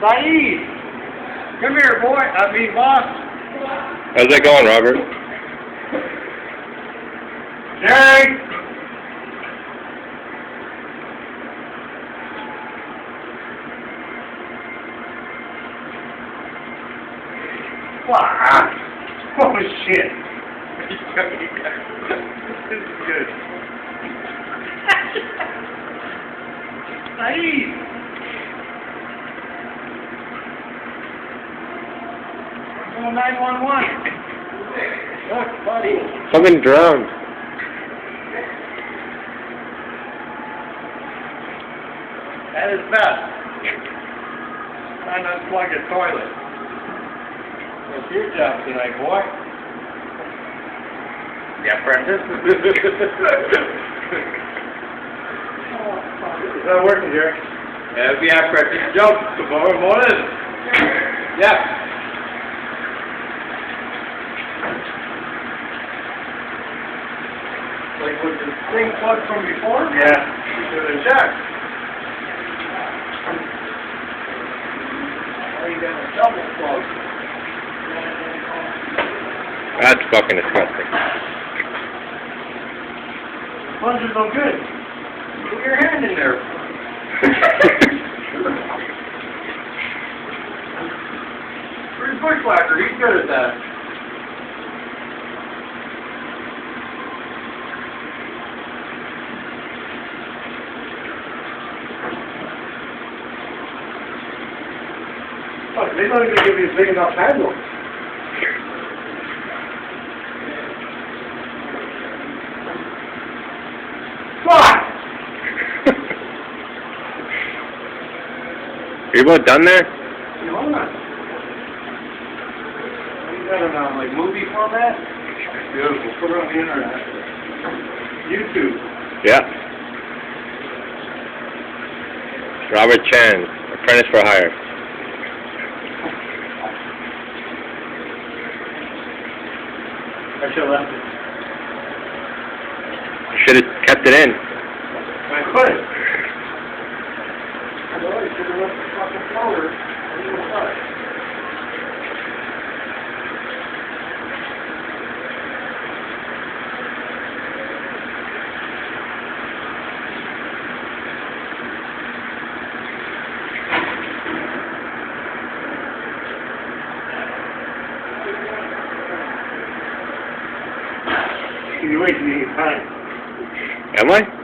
Saeed! Come here, boy. I mean, boss. How's that going, Robert? Jerry! Wow. Oh, shit. This is good. Saeed! Oh, 911. Look, buddy. Someone drowned. At his best. Trying to unplug a toilet. What's your job tonight, boy? Yeah, Prentice. Is that working, Jerry? Yeah, Prentice. Jump tomorrow morning. Yeah. Like, was the thing plugged from before? Yeah. To the check. Oh, you got a double plug. That's fucking disgusting. Plunger's no good. Put your hand in there. Where's Bushwhacker? He's good at that. Oh, they don't even give you a big enough handle. Fuck! Are you both done there? You hold on. You got it on, like, movie format? Beautiful. Put it on the internet. YouTube. Yeah. Robert Chan, apprentice for hire. I should have left it. You should have kept it in. I could. No, you should have left the fucking floater on the side. You're wasting your time. Am I?